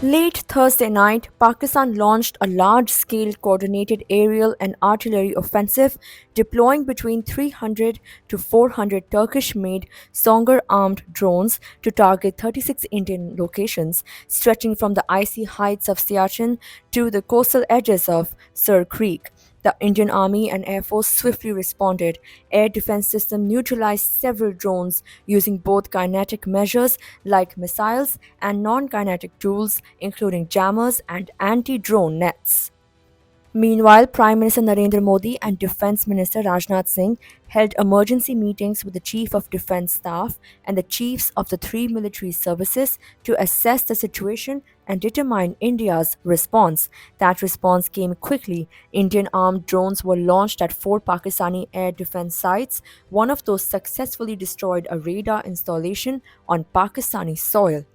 Late Thursday night, Pakistan launched a large-scale coordinated aerial and artillery offensive, deploying between 300 to 400 Turkish-made Songer-armed drones to target 36 Indian locations, stretching from the icy heights of Siachen to the coastal edges of Sur Creek. The Indian Army and Air Force swiftly responded. Air defense system neutralized several drones using both kinetic measures like missiles and non-kinetic tools including jammers and anti-drone nets. Meanwhile, Prime Minister Narendra Modi and Defense Minister Rajnath Singh held emergency meetings with the Chief of Defense Staff and the chiefs of the three military services to assess the situation and determine India's response. That response came quickly. Indian armed drones were launched at four Pakistani air defense sites. One of those successfully destroyed a radar installation on Pakistani soil.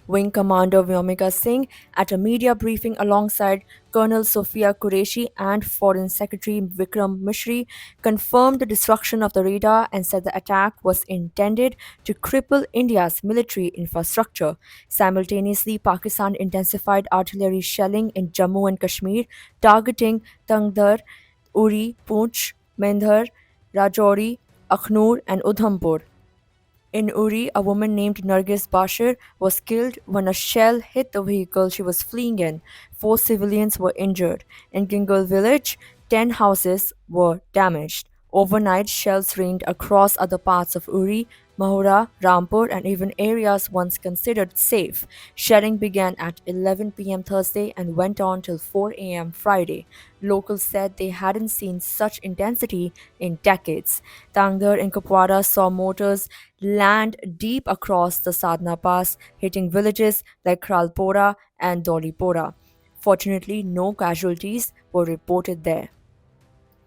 Wing Commander Vyomika Singh, at a media briefing alongside Colonel Sophia Qureshi and Foreign Secretary Vikram Mishri, confirmed the destruction of the radar and said the attack was intended to cripple India's military infrastructure. Simultaneously, Pakistan intensified artillery shelling in Jammu and Kashmir, targeting Tangdar, Uri, Poonch, Mendhar, Rajouri, Akhnur, and Udhampur. In Uri, a woman named Nargis Bashir was killed when a shell hit the vehicle she was fleeing in. Four civilians were injured. In Gingal village, 10 houses were damaged. Overnight, shells rained across other parts of Uri, Mahura, Rampur, and even areas once considered safe. Shelling began at 11 p.m. Thursday and went on till 4 a.m. Friday. Locals said they hadn't seen such intensity in decades. Tangdar in Kupwara saw mortars land deep across the Sadna Pass, hitting villages like Kralpora and Dolipora. Fortunately, no casualties were reported there.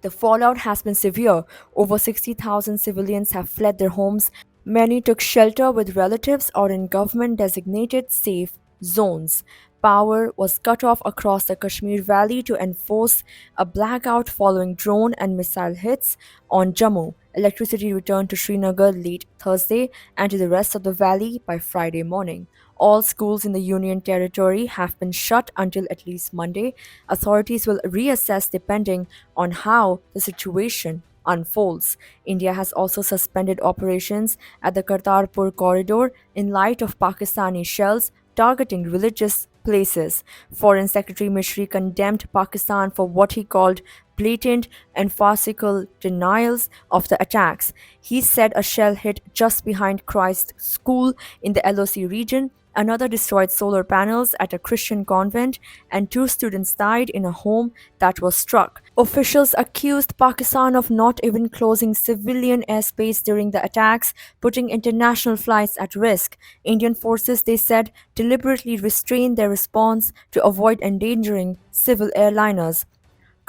The fallout has been severe. Over 60,000 civilians have fled their homes. Many took shelter with relatives or in government designated safe zones. Power was cut off across the Kashmir Valley to enforce a blackout following drone and missile hits on Jammu. Electricity returned to Srinagar late Thursday and to the rest of the valley by Friday morning. All schools in the Union Territory have been shut until at least Monday. Authorities will reassess depending on how the situation unfolds. India has also suspended operations at the Kartarpur corridor in light of Pakistani shells targeting religious places. Foreign Secretary Mishri condemned Pakistan for what he called blatant and farcical denials of the attacks. He said a shell hit just behind Christ School in the LOC region. Another destroyed solar panels at a Christian convent, and two students died in a home that was struck. Officials accused Pakistan of not even closing civilian airspace during the attacks, putting international flights at risk. Indian forces, they said, deliberately restrained their response to avoid endangering civil airliners.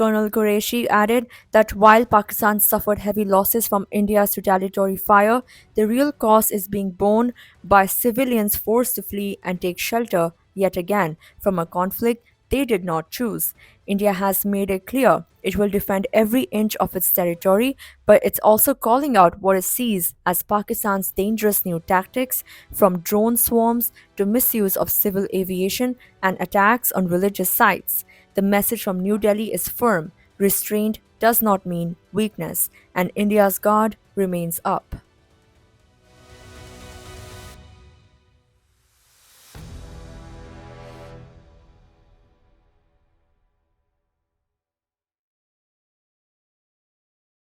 Colonel Qureshi added that while Pakistan suffered heavy losses from India's retaliatory fire, the real cost is being borne by civilians forced to flee and take shelter yet again from a conflict they did not choose. India has made it clear it will defend every inch of its territory, but it's also calling out what it sees as Pakistan's dangerous new tactics, from drone swarms to misuse of civil aviation and attacks on religious sites. The message from New Delhi is firm: restraint does not mean weakness, and India's guard remains up.